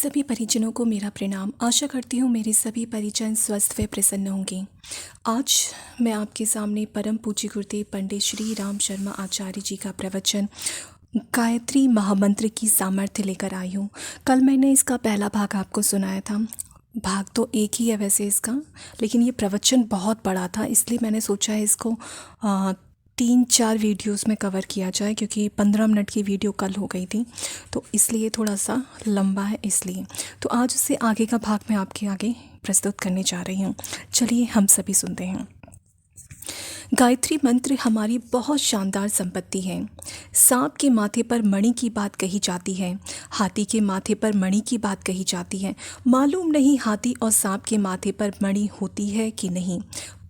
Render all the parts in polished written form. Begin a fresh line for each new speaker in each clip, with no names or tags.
सभी परिजनों को मेरा प्रणाम। आशा करती हूँ मेरे सभी परिजन स्वस्थ व प्रसन्न होंगे। आज मैं आपके सामने परम पूज्य गुरुदेव पंडित श्री राम शर्मा आचार्य जी का प्रवचन गायत्री महामंत्र की सामर्थ्य लेकर आई हूँ। कल मैंने इसका पहला भाग आपको सुनाया था। भाग तो एक ही है वैसे इसका, लेकिन ये प्रवचन बहुत बड़ा था, इसलिए मैंने सोचा है इसको 3-4 वीडियोस में कवर किया जाए, क्योंकि 15 मिनट की वीडियो कल हो गई थी, तो इसलिए थोड़ा सा लंबा है इसलिए। तो आज उससे आगे का भाग मैं आपके आगे प्रस्तुत करने जा रही हूँ। चलिए हम सभी सुनते हैं। गायत्री मंत्र हमारी बहुत शानदार संपत्ति है। सांप के माथे पर मणि की बात कही जाती है, हाथी के माथे पर मणि की बात कही जाती है। मालूम नहीं हाथी और सांप के माथे पर मणि होती है कि नहीं,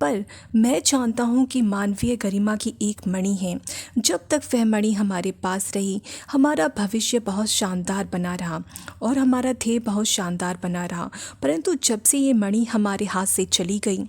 पर मैं जानता हूँ कि मानवीय गरिमा की एक मणि है। जब तक वह मणि हमारे पास रही, हमारा भविष्य बहुत शानदार बना रहा और हमारा ध्येय बहुत शानदार बना रहा। परंतु जब से ये मणि हमारे हाथ से चली गई,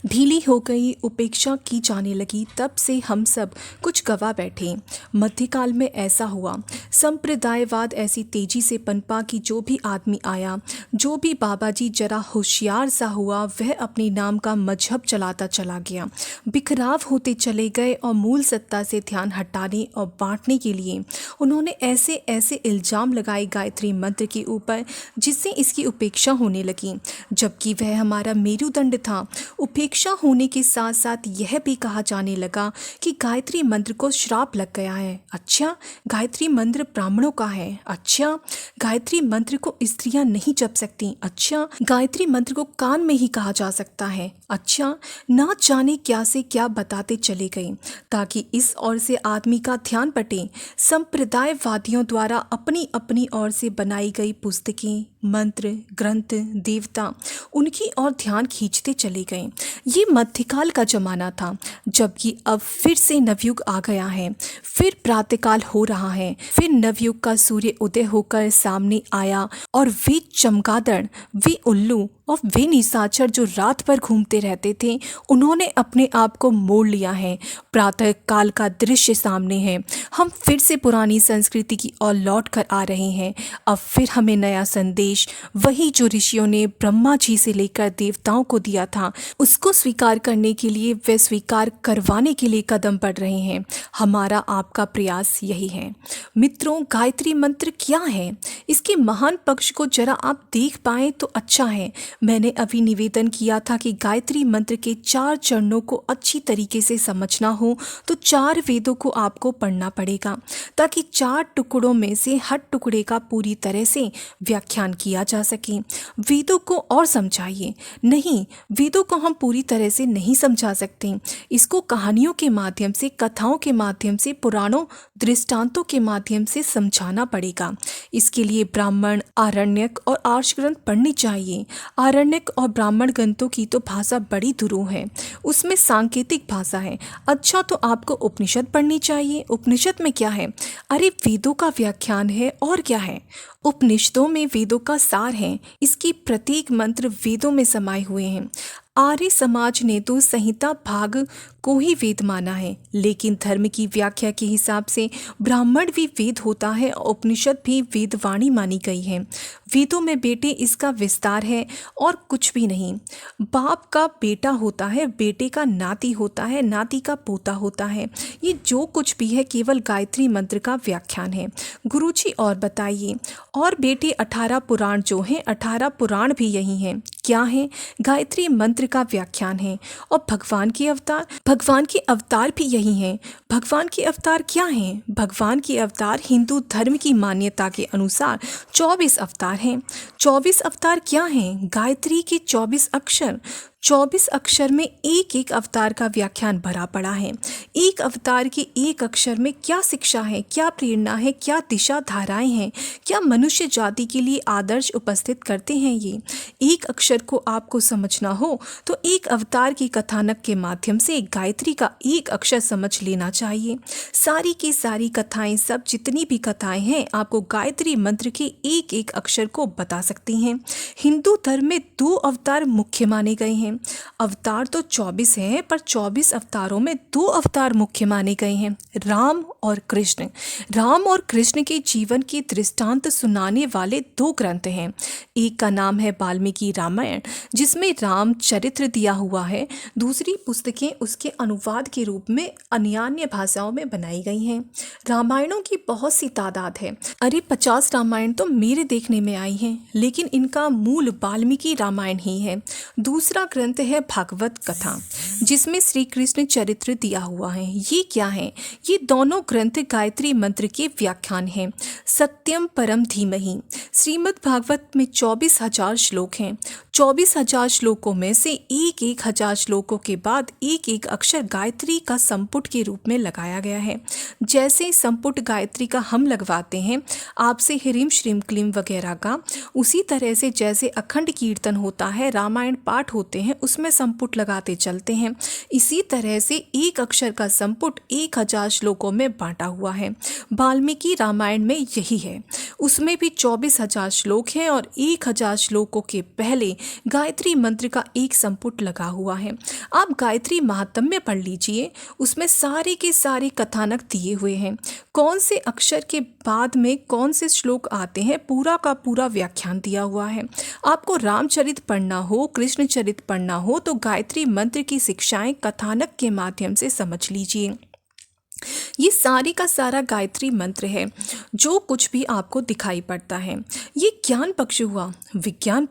ढीली हो गई, उपेक्षा की जाने लगी, तब से हम सब कुछ गवा बैठे। मध्यकाल में ऐसा हुआ, संप्रदायवाद ऐसी तेजी से पनपा कि जो भी आदमी आया, जो भी बाबा जी जरा होशियार सा हुआ, वह अपने नाम का मजहब चलाता चला गया। बिखराव होते चले गए और मूल सत्ता से ध्यान हटाने और बांटने के लिए उन्होंने ऐसे ऐसे इल्ज़ाम लगाए गायत्री मंत्र के ऊपर, जिससे इसकी उपेक्षा होने लगी, जबकि वह हमारा मेरुदंड था। उपेक्षा होने के साथ साथ यह भी कहा जाने लगा कि गायत्री मंत्र को श्राप लग गया है। अच्छा, गायत्री मंत्र ब्राह्मणों का है। अच्छा, गायत्री मंत्र को स्त्रियां नहीं जप सकती। अच्छा, गायत्री मंत्र को कान में ही कहा जा सकता है। अच्छा, ना जाने क्या से क्या बताते चले गए, ताकि इस ओर से आदमी का ध्यान बटे। संप्रदायवादियों द्वारा अपनी अपनी ओर से बनाई गई पुस्तकें, मंत्र, ग्रंथ, देवता, उनकी ओर ध्यान खींचते चले गए। ये मध्यकाल का जमाना था, जबकि अब फिर से नवयुग आ गया है। फिर प्रातःकाल हो रहा है। फिर नवयुग का सूर्य उदय होकर सामने आया और वे चमगादड़, वे उल्लू और वे निशाचर जो रात भर घूमते रहते थे, उन्होंने अपने आप को मोड़ लिया है। प्रातः काल का दृश्य सामने है। हम फिर से पुरानी संस्कृति की ओर लौट कर आ रहे हैं। अब फिर हमें नया संदेश, वही जो ऋषियों ने ब्रह्मा जी से लेकर देवताओं को दिया था, उसको स्वीकार करने के लिए, वे स्वीकार करवाने के लिए कदम बढ़ रहे हैं। हमारा आपका प्रयास यही है। मित्रों, गायत्री मंत्र क्या है? इसके महान पक्ष को जरा आप देख पाएं तो अच्छा है। मैंने अभी निवेदन किया था कि गायत्री मंत्र के 4 चरणों को अच्छी तरीके से समझना हो तो 4 वेदों को आपको पढ़ना पड़ेगा, ताकि 4 टुकड़ों में से हर टुकड़े का पूरी तरह से व्याख्यान किया जा सके। वेदों को और समझाइए। नहीं, वेदों को हम पूरी तरह से नहीं समझा सकते। इसको कहानियों के माध्यम से, कथाओं के माध्यम से, पुराणों, दृष्टांतों के माध्यम से समझाना पड़ेगा। इसके लिए ब्राह्मण, आरण्यक और आर्ष ग्रंथ पढ़ने चाहिए। आरण्यक और ब्राह्मण ग्रंथों की तो भाषा बड़ी दुरूह है, उसमें सांकेतिक भाषा है। अच्छा, तो आपको उपनिषद पढ़नी चाहिए। उपनिषद में क्या है? अरे, वेदों का व्याख्यान है, और क्या है? उपनिषदों में वेदों का सार है। इसकी प्रत्येक मंत्र वेदों में समाये हुए हैं। आर्य समाज ने तो संहिता भाग को ही वेद माना है, लेकिन धर्म की व्याख्या के हिसाब से ब्राह्मण भी वेद होता है और उपनिषद भी वेदवाणी मानी गई है। वेदों में बेटे इसका विस्तार है और कुछ भी नहीं। बाप का बेटा होता है, बेटे का नाती होता है, नाती का पोता होता है। ये जो कुछ भी है केवल गायत्री मंत्र का व्याख्यान है। गुरुजी और बताइए। और बेटे 18 पुराण जो हैं, 18 पुराण भी यही हैं। क्या है? गायत्री मंत्र का व्याख्यान है। और भगवान के अवतार, भगवान के अवतार भी यही हैं। भगवान के अवतार क्या हैं? भगवान के अवतार हिंदू धर्म की मान्यता के अनुसार 24 अवतार हैं। 24 अवतार क्या हैं? गायत्री के 24 अक्षर। 24 अक्षर में एक एक अवतार का व्याख्यान भरा पड़ा है। एक अवतार के एक अक्षर में क्या शिक्षा है, क्या प्रेरणा है, क्या दिशा धाराएं हैं, क्या मनुष्य जाति के लिए आदर्श उपस्थित करते हैं। ये एक अक्षर को आपको समझना हो तो एक अवतार की कथानक के माध्यम से गायत्री का एक अक्षर समझ लेना चाहिए। सारी की सारी कथाएं, सब जितनी भी कथाएं हैं, आपको गायत्री मंत्र के एक एक अक्षर को बता सकती हैं। हिंदू धर्म में 2 अवतार मुख्य माने गए हैं। हैं। अवतार तो 24 हैं, पर 24 अवतारों में 2 अवतार मुख्य माने गए हैं, राम और कृष्ण। राम और कृष्ण के जीवन की दृष्टांत सुनाने वाले 2 ग्रंथ हैं। एक का नाम है वाल्मीकि रामायण, जिसमें राम चरित्र दिया हुआ है। दूसरी पुस्तकें उसके अनुवाद के रूप में अन्य भाषाओं में बनाई गई हैं। रामायणों की बहुत सी तादाद है। अरे 50 रामायण तो मेरे देखने में आई हैं, लेकिन इनका मूल वाल्मीकि रामायण ही है। दूसरा ग्रंथ है भागवत कथा, जिसमें श्री कृष्ण चरित्र दिया हुआ है। ये क्या है? ये दोनों ग्रंथ गायत्री मंत्र के व्याख्यान हैं। सत्यम परम धीमहि। श्रीमद् भागवत में 24,000 श्लोक हैं। 24,000 श्लोकों में से एक हजार श्लोकों के बाद एक अक्षर गायत्री का संपुट के रूप में लगाया गया है। जैसे संपुट गायत्री का हम लगवाते हैं आपसे ह्रीम श्रीम क्लीम वगैरह का, उसी तरह से जैसे अखंड कीर्तन होता है, रामायण पाठ होते हैं, उसमें संपुट लगाते चलते हैं। इसी तरह से एक अक्षर का संपुट 1000 श्लोकों में बांटा हुआ है। वाल्मीकि रामायण में यही है। उसमें भी 24,000 श्लोक हैं और 1000 श्लोकों के पहले गायत्री मंत्र का एक संपुट लगा हुआ है। आप गायत्री महात्म्य पढ़ लीजिए, उसमें सारे के सारे कथानक दिए हुए हैं। कौन से अक्षर के बाद में कौन से श्लोक आते हैं, पूरा का पूरा व्याख्यान दिया हुआ है। आपको रामचरित पढ़ना हो, कृष्ण चरित पढ़ना हो, तो गायत्री मंत्र की शिक्षाएं कथानक के माध्यम से समझ लीजिए। ये सारी का सारा गायत्री मंत्र है, जो कुछ भी आपको दिखाई पड़ता है। ये ज्ञान पक्ष हुआ। विज्ञान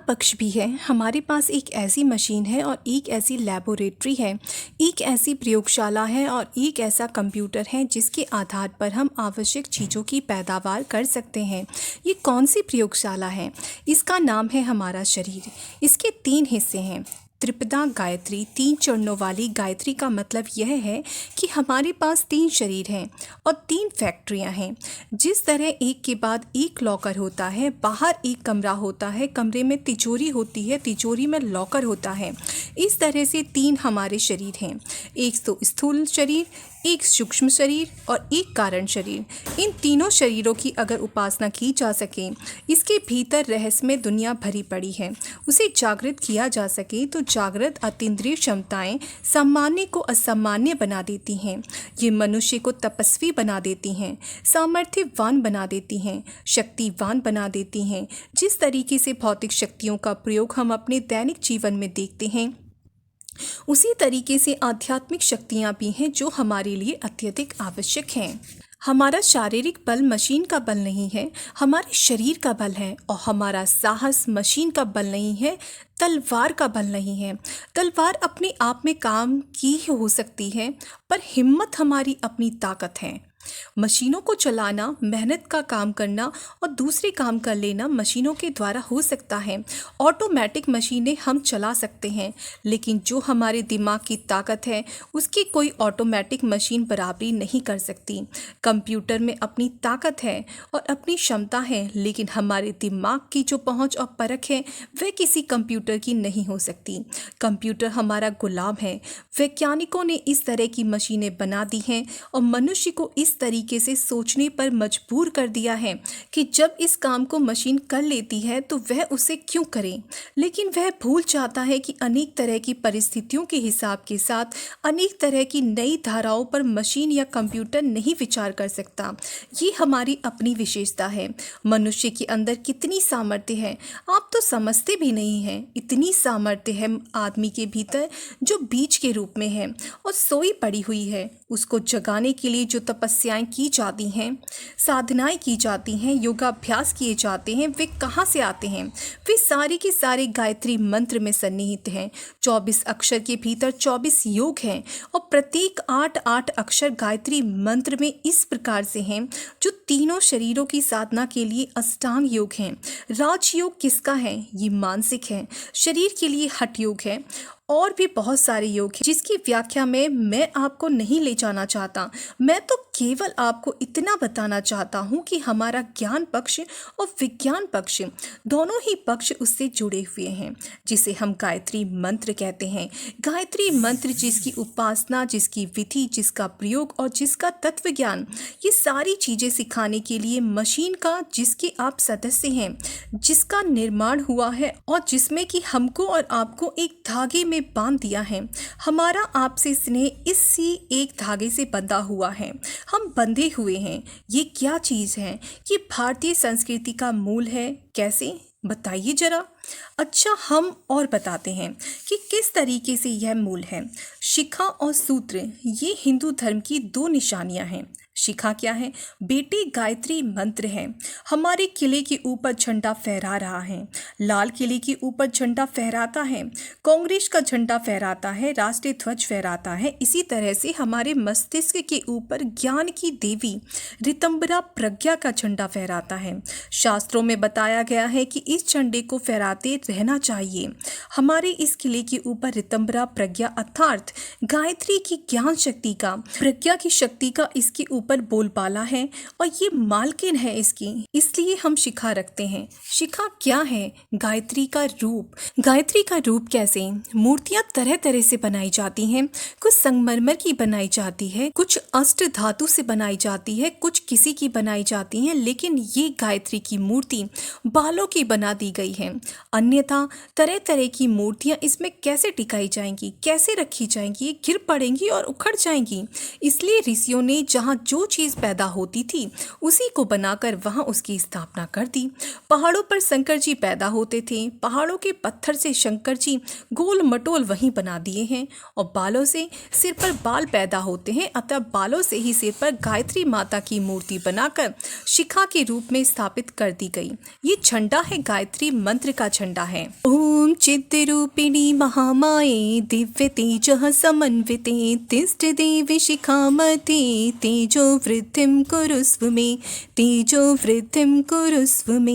पक्ष भी है। हमारे पास एक ऐसी मशीन है और एक ऐसी लैबोरेटरी है, एक ऐसी प्रयोगशाला है और एक ऐसा कंप्यूटर है, जिसके आधार पर हम आवश्यक चीज़ों की पैदावार कर सकते हैं। ये कौन सी प्रयोगशाला है? इसका नाम है हमारा शरीर। इसके 3 हिस्से हैं। त्रिपदा गायत्री, 3 चरणों वाली गायत्री का मतलब यह है कि हमारे पास 3 शरीर हैं और 3 फैक्ट्रियां हैं। जिस तरह एक के बाद एक लॉकर होता है, बाहर एक कमरा होता है, कमरे में तिजोरी होती है, तिजोरी में लॉकर होता है, इस तरह से 3 हमारे शरीर हैं। एक तो स्थूल शरीर, एक सूक्ष्म शरीर और एक कारण शरीर। इन तीनों शरीरों की अगर उपासना की जा सके, इसके भीतर रहस्यमय दुनिया भरी पड़ी है, उसे जागृत किया जा सके, तो जागृत अतीन्द्रिय क्षमताएं सामान्य को असामान्य बना देती हैं। ये मनुष्य को तपस्वी बना देती हैं, सामर्थ्यवान बना देती हैं, शक्तिवान बना देती हैं। जिस तरीके से भौतिक शक्तियों का प्रयोग हम अपने दैनिक जीवन में देखते हैं, उसी तरीके से आध्यात्मिक शक्तियाँ भी हैं, जो हमारे लिए अत्यधिक आवश्यक हैं। हमारा शारीरिक बल मशीन का बल नहीं है, हमारे शरीर का बल है। और हमारा साहस मशीन का बल नहीं है, तलवार का बल नहीं है। तलवार अपने आप में काम की हो सकती है, पर हिम्मत हमारी अपनी ताकत है। मशीनों को चलाना, मेहनत का काम करना और दूसरे काम कर लेना मशीनों के द्वारा हो सकता है। ऑटोमेटिक मशीनें हम चला सकते हैं, लेकिन जो हमारे दिमाग की ताकत है, उसकी कोई ऑटोमेटिक मशीन बराबरी नहीं कर सकती। कंप्यूटर में अपनी ताकत है और अपनी क्षमता है, लेकिन हमारे दिमाग की जो पहुंच और परख है, वह किसी कंप्यूटर की नहीं हो सकती। कंप्यूटर हमारा गुलाम है। वैज्ञानिकों ने इस तरह की मशीनें बना दी हैं और मनुष्य को इस तरीके से सोचने पर मजबूर कर दिया है कि जब इस काम को मशीन कर लेती है तो वह उसे क्यों करे। लेकिन वह भूल जाता है कि अनेक तरह की परिस्थितियों के हिसाब के साथ अनेक तरह की नई धाराओं पर मशीन या कंप्यूटर नहीं विचार कर सकता। ये हमारी अपनी विशेषता है। मनुष्य के अंदर कितनी सामर्थ्य है, आप तो समझते भी नहीं हैं। इतनी सामर्थ्य है आदमी के भीतर, जो बीज के रूप में है और सोई पड़ी हुई है। उसको जगाने के लिए जो तपस्याएं की जाती हैं, साधनाएं की जाती हैं, योगाभ्यास किए जाते हैं, वे कहाँ से आते हैं? वे सारे के सारे गायत्री मंत्र में सन्निहित हैं। 24 अक्षर के भीतर 24 योग हैं और प्रत्येक 8 अक्षर गायत्री मंत्र में इस प्रकार से हैं, जो तीनों शरीरों की साधना के लिए अष्टांग योग हैं। राजयोग किसका है? ये मानसिक है। शरीर के लिए हठ योग है और भी बहुत सारे योग हैं, जिसकी व्याख्या में मैं आपको नहीं ले जाना चाहता। मैं तो केवल आपको इतना बताना चाहता हूँ कि हमारा ज्ञान पक्ष और विज्ञान पक्ष दोनों ही पक्ष उससे जुड़े हुए हैं, जिसे हम गायत्री मंत्र कहते हैं। गायत्री मंत्र जिसकी उपासना, जिसकी विधि, जिसका प्रयोग और जिसका तत्व ज्ञान, ये सारी चीज़ें सिखाने के लिए मशीन का जिसके आप सदस्य हैं, जिसका निर्माण हुआ है और जिसमें कि हमको और आपको एक धागे में बांध दिया है। हमारा आपसे स्नेह इसी एक धागे से बंधा हुआ है, हम बंधे हुए हैं। ये क्या चीज़ है? ये भारतीय संस्कृति का मूल है। कैसे? बताइए जरा। अच्छा, हम और बताते हैं कि किस तरीके से यह मूल है। शिखा और सूत्र ये हिंदू धर्म की दो निशानियां हैं। शिखा क्या है? बेटे गायत्री मंत्र है। हमारे किले के ऊपर झंडा फहरा रहा है। लाल किले के ऊपर झंडा फहराता है, कांग्रेस का झंडा फहराता है, राष्ट्रीय ध्वज फहराता है। इसी तरह से हमारे मस्तिष्क के ऊपर ज्ञान की देवी ऋतंबरा प्रज्ञा का झंडा फहराता है। शास्त्रों में बताया गया है कि इस झंडे को फहराते रहना चाहिए। हमारे इस किले के ऊपर ऋतंबरा प्रज्ञा अर्थात गायत्री की ज्ञान शक्ति का, प्रज्ञा की शक्ति का इसके ऊपर बोलबाला है और ये मालकिन है इसकी, इसलिए हम शिखा रखते हैं। शिखा क्या है? गायत्री का रूप। गायत्री का रूप कैसे? मूर्तियां तरह तरह से बनाई जाती हैं। कुछ संगमरमर की बनाई जाती है, कुछ अष्ट धातु से बनाई जाती है, कुछ किसी की बनाई जाती है, लेकिन ये गायत्री की मूर्ति बालों की बना दी गई है। अन्यथा तरह तरह की मूर्तियां इसमें कैसे टिकाई जाएंगी, कैसे रखी जाएंगी? गिर पड़ेंगी और उखड़ जाएंगी। इसलिए ऋषियों ने जहाँ जो चीज़ पैदा होती थी उसी को बनाकर वहाँ उसकी स्थापना कर दी। पहाड़ों पर शंकर जी पैदा होते थे, पहाड़ों के पत्थर से शंकर जी गोल मटोल वहीं बना दिए हैं। और बालों से सिर पर बाल पैदा होते हैं, अतः बालों से ही सिर पर गायत्री माता की मूर्ति बनाकर शिखा के रूप में स्थापित कर दी गई। ये झंडा है, गायत्री मंत्र का झंडा है। ओम चित्त रूपिणी महामाये दिव्य तेजः समन्विते तिष्ठ देवी शिखामते तेजो वृद्धिं कुरुस्व मे, तेजो वृद्धिं कुरुस्व मे।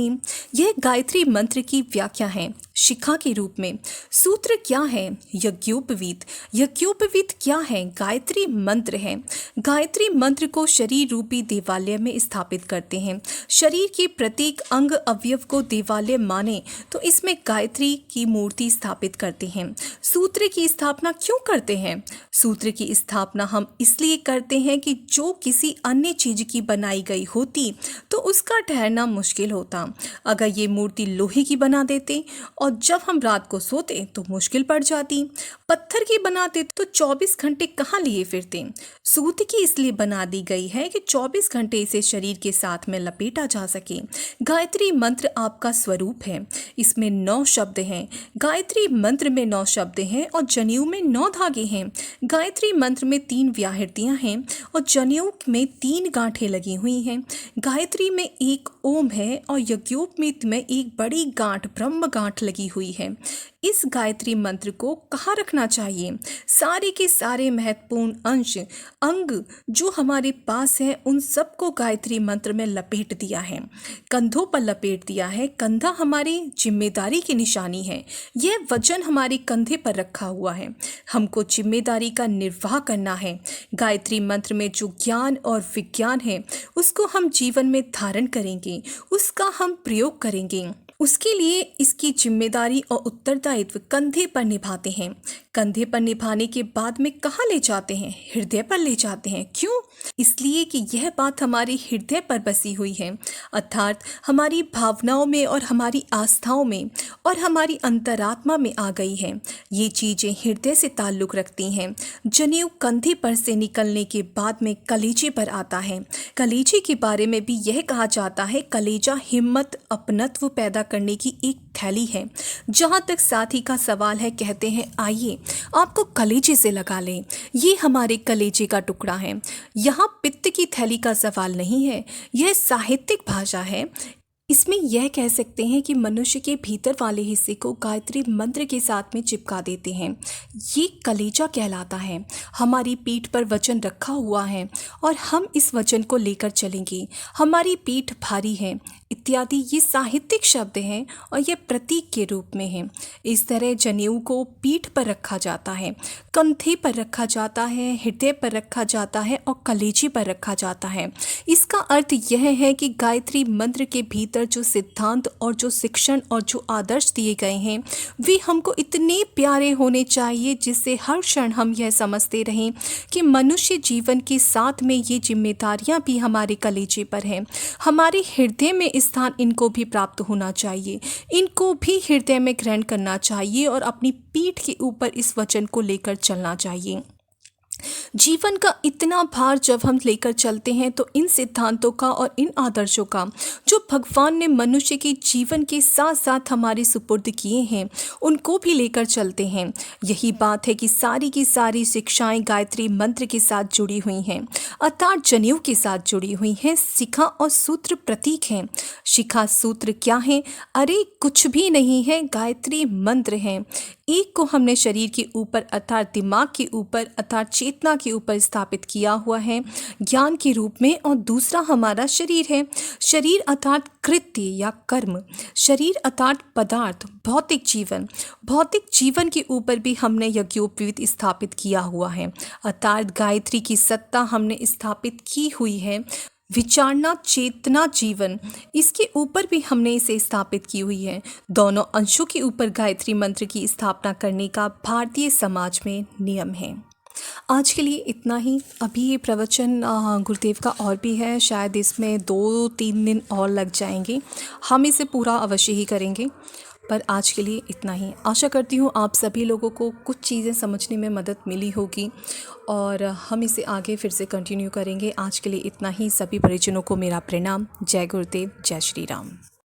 यह गायत्री मंत्र की व्याख्या है शिखा के रूप में। सूत्र क्या है? यज्ञोपवीत। यज्ञोपवीत क्या है? गायत्री मंत्र है। गायत्री मंत्र को शरीर रूपी देवालय में स्थापित करते हैं। शरीर के प्रत्येक अंग अवयव को देवालय माने तो इसमें गायत्री की मूर्ति स्थापित करते हैं। सूत्र की स्थापना क्यों करते हैं? सूत्र की स्थापना हम इसलिए करते हैं कि जो किसी अन्य चीज की बनाई गई होती तो उसका ठहरना मुश्किल होता। अगर ये मूर्ति लोहे की बना देते और जब हम रात को सोते तो मुश्किल पड़ जाती। पत्थर की बनाते तो 24 घंटे कहाँ लिए फिरते। सूत की इसलिए बना दी गई है कि 24 घंटे इसे शरीर के साथ में लपेटा जा सके। गायत्री मंत्र आपका स्वरूप है। इसमें 9 शब्द हैं। गायत्री मंत्र में 9 शब्द हैं और जनेऊ में 9 धागे हैं। गायत्री मंत्र में 3 व्याहृतियां हैं और जनेऊ में 3 गांठें लगी हुई हैं। गायत्री में एक ओम है और यज्ञोपवीत में एक बड़ी गांठ ब्रह्म गांठ लगी हुई है। इस गायत्री मंत्र को कहाँ रखना चाहिए? सारे के सारे महत्वपूर्ण अंश अंग जो हमारे पास हैं उन सबको गायत्री मंत्र में लपेट दिया है, कंधों पर लपेट दिया है। कंधा हमारी जिम्मेदारी की निशानी है। यह वजन हमारे कंधे पर रखा हुआ है, हमको जिम्मेदारी का निर्वाह करना है। गायत्री मंत्र में जो ज्ञान और विज्ञान है उसको हम जीवन में धारण करेंगे, उसका हम प्रयोग करेंगे। उसके लिए इसकी जिम्मेदारी और उत्तरदायित्व कंधे पर निभाते हैं। कंधे पर निभाने के बाद में कहाँ ले जाते हैं? हृदय पर ले जाते हैं। क्यों? इसलिए कि यह बात हमारे हृदय पर बसी हुई है, अर्थात हमारी भावनाओं में और हमारी आस्थाओं में और हमारी अंतरात्मा में आ गई है। ये चीज़ें हृदय से ताल्लुक़ रखती हैं। जनेऊ कंधे पर से निकलने के बाद में कलेजे पर आता है। कलेजे के बारे में भी यह कहा जाता है, कलेजा हिम्मत अपनत्व पैदा करने की एक थैली है। जहाँ तक साथी का सवाल है, कहते हैं आइए आपको कलेजे से लगा लें। ये हमारे कलेजे का टुकड़ा है। यहाँ पित्त की थैली का सवाल नहीं है, यह साहित्यिक भाषा है। इसमें यह कह सकते हैं कि मनुष्य के भीतर वाले हिस्से को गायत्री मंत्र के साथ में चिपका देते हैं। ये कलेजा कहलाता है। हमारी पीठ पर वचन रखा हुआ है और हम इस वचन को लेकर चलेंगे। हमारी पीठ भारी है, इत्यादि ये साहित्यिक शब्द हैं और ये प्रतीक के रूप में हैं। इस तरह जनेऊ को पीठ पर रखा जाता है, कंधे पर रखा जाता है, हृदय पर रखा जाता है और कलेजे पर रखा जाता है। इसका अर्थ यह है कि गायत्री मंत्र के भीतर जो सिद्धांत और जो शिक्षण और जो आदर्श दिए गए हैं वे हमको इतने प्यारे होने चाहिए जिससे हर क्षण हम यह समझते रहें कि मनुष्य जीवन के साथ में ये जिम्मेदारियां भी हमारे कलेजे पर हैं। हमारे हृदय में स्थान इनको भी प्राप्त होना चाहिए, इनको भी हृदय में ग्रहण करना चाहिए और अपनी पीठ के ऊपर इस वचन को लेकर चलना चाहिए। जीवन का इतना भार जब हम लेकर चलते हैं तो इन सिद्धांतों का और इन आदर्शों का जो भगवान ने मनुष्य के जीवन के साथ साथ हमारे सुपुर्द किए हैं उनको भी लेकर चलते हैं। यही बात है कि सारी की सारी शिक्षाएं गायत्री मंत्र के साथ जुड़ी हुई हैं, अर्थात जनेऊ के साथ जुड़ी हुई हैं। शिखा और सूत्र प्रतीक हैं। शिखा सूत्र क्या है? अरे कुछ भी नहीं है, गायत्री मंत्र हैं। एक को हमने शरीर के ऊपर अर्थात दिमाग के ऊपर अर्थात चेतना के ऊपर स्थापित किया हुआ है ज्ञान के रूप में, और दूसरा हमारा शरीर है। शरीर अर्थात कृत्य या कर्म, शरीर अर्थात पदार्थ, भौतिक जीवन के ऊपर भी हमने यज्ञोपवीत स्थापित किया हुआ है, अर्थात गायत्री की सत्ता हमने स्थापित की हुई है। विचारना चेतना जीवन, इसके ऊपर भी हमने इसे स्थापित की हुई है। दोनों अंशों के ऊपर गायत्री मंत्र की स्थापना करने का भारतीय समाज में नियम है। आज के लिए इतना ही। अभी ये प्रवचन गुरुदेव का और भी है, शायद इसमें 2-3 दिन और लग जाएंगे। हम इसे पूरा अवश्य ही करेंगे, पर आज के लिए इतना ही। आशा करती हूँ आप सभी लोगों को कुछ चीज़ें समझने में मदद मिली होगी और हम इसे आगे फिर से कंटिन्यू करेंगे। आज के लिए इतना ही। सभी परिजनों को मेरा प्रणाम। जय गुरुदेव, जय श्री राम।